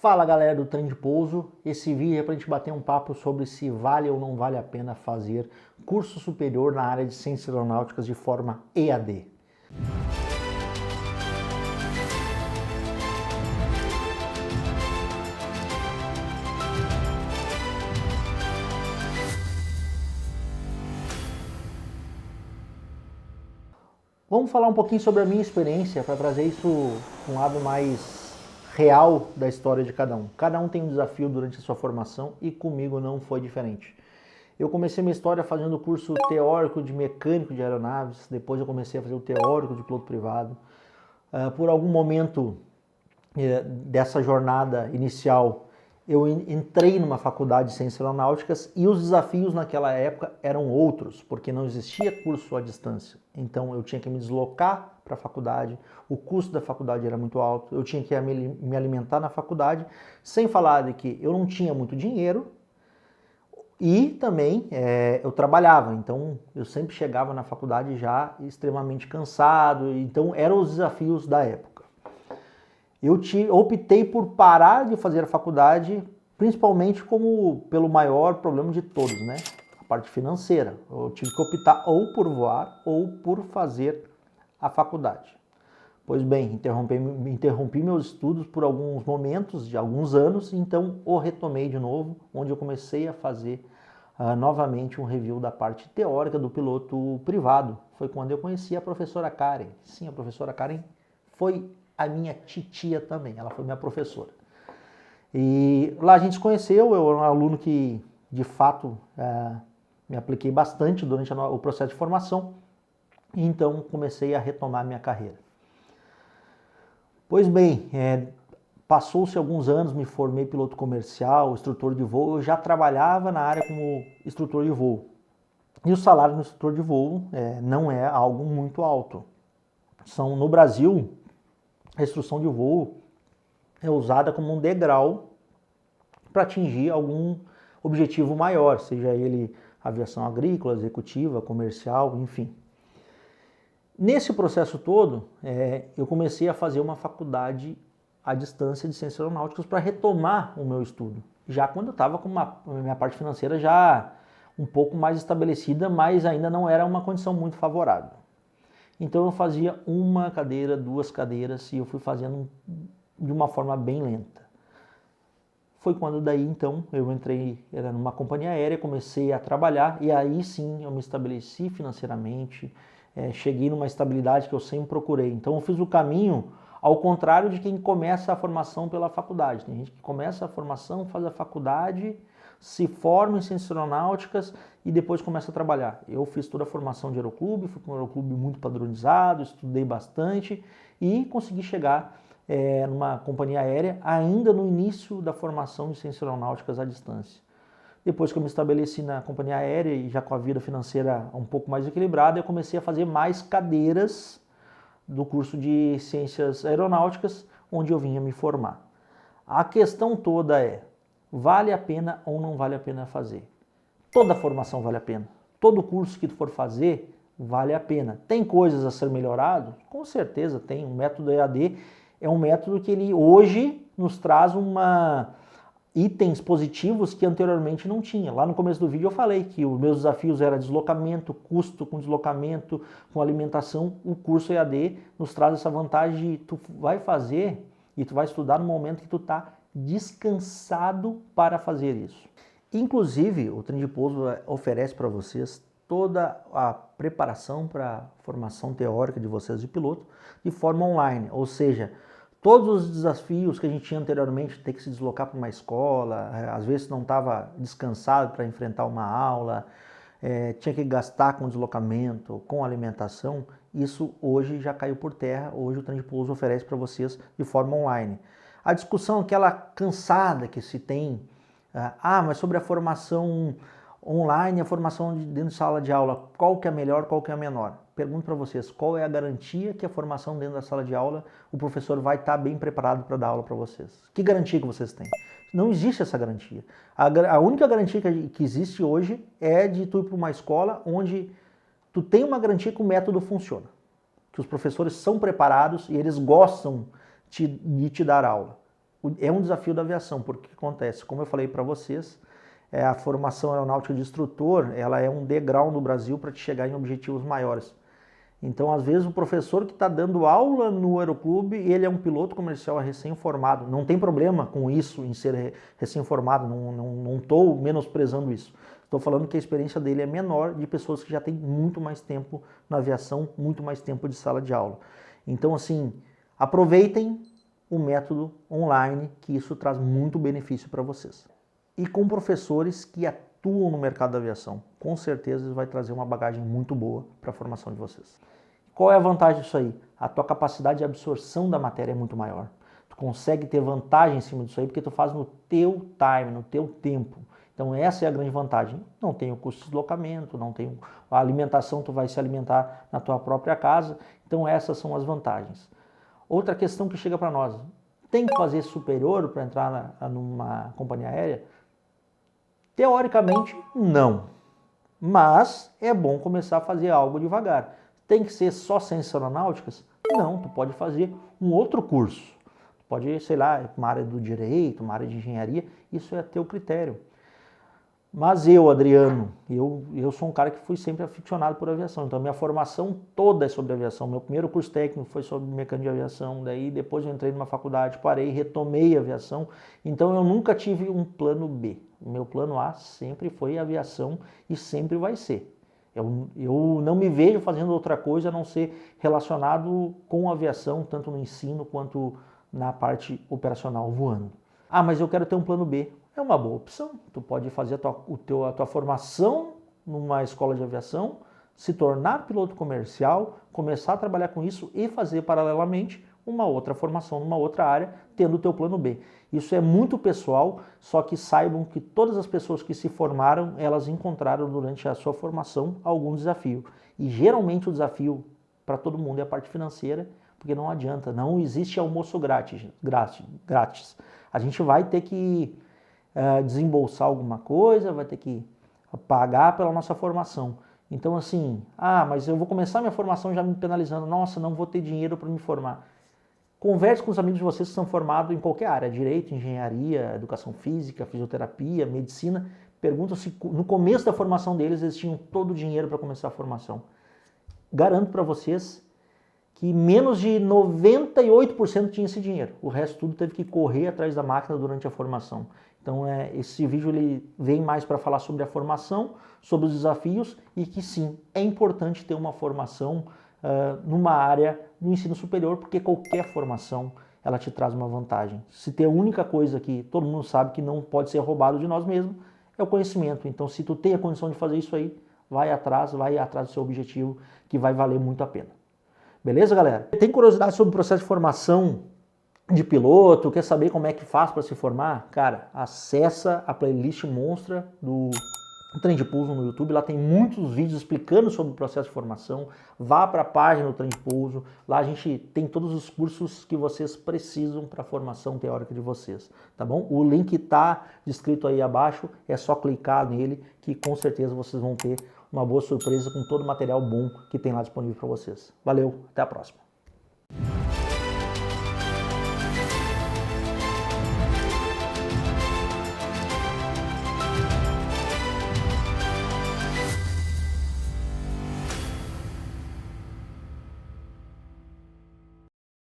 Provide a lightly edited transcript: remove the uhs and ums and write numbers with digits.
Fala galera do Trem de Pouso, esse vídeo é para a gente bater um papo sobre se vale ou não vale a pena fazer curso superior na área de ciências aeronáuticas de forma EAD. Vamos falar um pouquinho sobre a minha experiência para trazer isso um lado mais real da história de cada um. Cada um tem um desafio durante a sua formação e comigo não foi diferente. Eu comecei minha história fazendo o curso teórico de mecânico de aeronaves, depois eu comecei a fazer o teórico de piloto privado. Por algum momento dessa jornada inicial, eu entrei numa faculdade de ciências aeronáuticas e os desafios naquela época eram outros, porque não existia curso à distância. Então eu tinha que me deslocar para a faculdade, o custo da faculdade era muito alto, eu tinha que me alimentar na faculdade, sem falar de que eu não tinha muito dinheiro e também eu trabalhava, então eu sempre chegava na faculdade já extremamente cansado, então eram os desafios da época. Eu optei por parar de fazer a faculdade, principalmente pelo maior problema de todos, né? A parte financeira. Eu tive que optar ou por voar ou por fazer a faculdade. Pois bem, interrompi meus estudos por alguns momentos, de alguns anos, então o retomei de novo, onde eu comecei a fazer novamente um review da parte teórica do piloto privado. Foi quando eu conheci a professora Karen. Sim, a professora Karen foi a minha titia também, ela foi minha professora. E lá a gente se conheceu, eu era um aluno que de fato me apliquei bastante durante o processo de formação, e então comecei a retomar minha carreira. Pois bem, passou-se alguns anos, me formei piloto comercial, instrutor de voo, eu já trabalhava na área como instrutor de voo. E o salário do instrutor de voo não é algo muito alto. No Brasil, a instrução de voo é usada como um degrau para atingir algum objetivo maior, seja ele aviação agrícola, executiva, comercial, enfim. Nesse processo todo, eu comecei a fazer uma faculdade à distância de ciências aeronáuticas para retomar o meu estudo, já quando eu estava com a minha parte financeira já um pouco mais estabelecida, mas ainda não era uma condição muito favorável. Então eu fazia uma cadeira, duas cadeiras e eu fui fazendo de uma forma bem lenta. Foi quando daí então eu entrei numa companhia aérea, comecei a trabalhar e aí sim eu me estabeleci financeiramente, cheguei numa estabilidade que eu sempre procurei. Então eu fiz o caminho ao contrário de quem começa a formação pela faculdade. Tem gente que começa a formação, faz a faculdade, se forma em ciências aeronáuticas e depois começa a trabalhar. Eu fiz toda a formação de aeroclube, fui para um aeroclube muito padronizado, estudei bastante e consegui chegar numa companhia aérea ainda no início da formação de ciências aeronáuticas à distância. Depois que eu me estabeleci na companhia aérea e já com a vida financeira um pouco mais equilibrada, eu comecei a fazer mais cadeiras do curso de ciências aeronáuticas, onde eu vinha me formar. A questão toda vale a pena ou não vale a pena fazer? Toda formação vale a pena. Todo curso que tu for fazer vale a pena. Tem coisas a ser melhorado? Com certeza tem. O método EAD é um método que ele hoje nos traz itens positivos que anteriormente não tinha. Lá no começo do vídeo eu falei que os meus desafios eram deslocamento, custo com deslocamento, com alimentação. O curso EAD nos traz essa vantagem de tu vai fazer e tu vai estudar no momento que tu está descansado para fazer isso. Inclusive, o Trem de Pouso oferece para vocês toda a preparação para a formação teórica de vocês de piloto de forma online, ou seja, todos os desafios que a gente tinha anteriormente, ter que se deslocar para uma escola, às vezes não estava descansado para enfrentar uma aula, tinha que gastar com deslocamento, com alimentação, isso hoje já caiu por terra, hoje o Trem de Pouso oferece para vocês de forma online. A discussão aquela cansada que se tem, mas sobre a formação online, a formação dentro de sala de aula, qual que é a melhor, qual que é a menor? Pergunto para vocês, qual é a garantia que a formação dentro da sala de aula, o professor vai estar bem preparado para dar aula para vocês? Que garantia que vocês têm? Não existe essa garantia. A única garantia que existe hoje é de tu ir para uma escola onde tu tem uma garantia que o método funciona, que os professores são preparados e eles gostam de te dar aula. é um desafio da aviação, porque o que acontece? Como eu falei para vocês, a formação aeronáutica de instrutor, ela é um degrau no Brasil para te chegar em objetivos maiores. Então, às vezes, o professor que está dando aula no aeroclube, ele é um piloto comercial recém-formado. Não tem problema com isso, em ser recém-formado, não estou menosprezando isso. Estou falando que a experiência dele é menor de pessoas que já têm muito mais tempo na aviação, muito mais tempo de sala de aula. Então, assim, aproveitem o método online, que isso traz muito benefício para vocês. E com professores que atuam no mercado da aviação, com certeza isso vai trazer uma bagagem muito boa para a formação de vocês. Qual é a vantagem disso aí? A tua capacidade de absorção da matéria é muito maior. Tu consegue ter vantagem em cima disso aí porque tu faz no teu time, no teu tempo. Então essa é a grande vantagem. Não tem o custo de deslocamento, não tem a alimentação, tu vai se alimentar na tua própria casa. Então essas são as vantagens. Outra questão que chega para nós, tem que fazer superior para entrar numa companhia aérea? Teoricamente, não. Mas é bom começar a fazer algo devagar. Tem que ser só ciências aeronáuticas? Não, tu pode fazer um outro curso. Tu pode, sei lá, uma área do direito, uma área de engenharia, isso é a teu critério. Mas eu, Adriano, eu sou um cara que fui sempre aficionado por aviação, então a minha formação toda é sobre aviação. Meu primeiro curso técnico foi sobre mecânica de aviação, daí depois eu entrei numa faculdade, parei, retomei a aviação, então eu nunca tive um plano B. O meu plano A sempre foi aviação e sempre vai ser. Eu não me vejo fazendo outra coisa a não ser relacionado com a aviação, tanto no ensino quanto na parte operacional voando. Ah, mas eu quero ter um plano B. É uma boa opção. Tu pode fazer a tua formação numa escola de aviação, se tornar piloto comercial, começar a trabalhar com isso e fazer paralelamente uma outra formação numa outra área, tendo o teu plano B. Isso é muito pessoal, só que saibam que todas as pessoas que se formaram, elas encontraram durante a sua formação algum desafio. E geralmente o desafio para todo mundo é a parte financeira, porque não adianta, não existe almoço grátis. A gente vai ter que desembolsar alguma coisa, vai ter que pagar pela nossa formação. Então assim, mas eu vou começar minha formação já me penalizando, nossa, não vou ter dinheiro para me formar. Converse com os amigos de vocês que são formados em qualquer área, direito, engenharia, educação física, fisioterapia, medicina. Pergunta se no começo da formação deles eles tinham todo o dinheiro para começar a formação. Garanto para vocês que menos de 98% tinha esse dinheiro. O resto tudo teve que correr atrás da máquina durante a formação. Então esse vídeo ele vem mais para falar sobre a formação, sobre os desafios e que sim, é importante ter uma formação numa área no ensino superior, porque qualquer formação ela te traz uma vantagem. Se tem a única coisa que todo mundo sabe que não pode ser roubado de nós mesmos, é o conhecimento. Então se tu tem a condição de fazer isso aí, vai atrás do seu objetivo, que vai valer muito a pena. Beleza, galera? Tem curiosidade sobre o processo de formação de piloto, quer saber como é que faz para se formar? Cara, acessa a playlist monstra do Trem de Pouso no YouTube, lá tem muitos vídeos explicando sobre o processo de formação. Vá para a página do Trem de Pouso, lá a gente tem todos os cursos que vocês precisam para a formação teórica de vocês, tá bom? O link está descrito aí abaixo, é só clicar nele que com certeza vocês vão ter uma boa surpresa com todo o material bom que tem lá disponível para vocês. Valeu, até a próxima!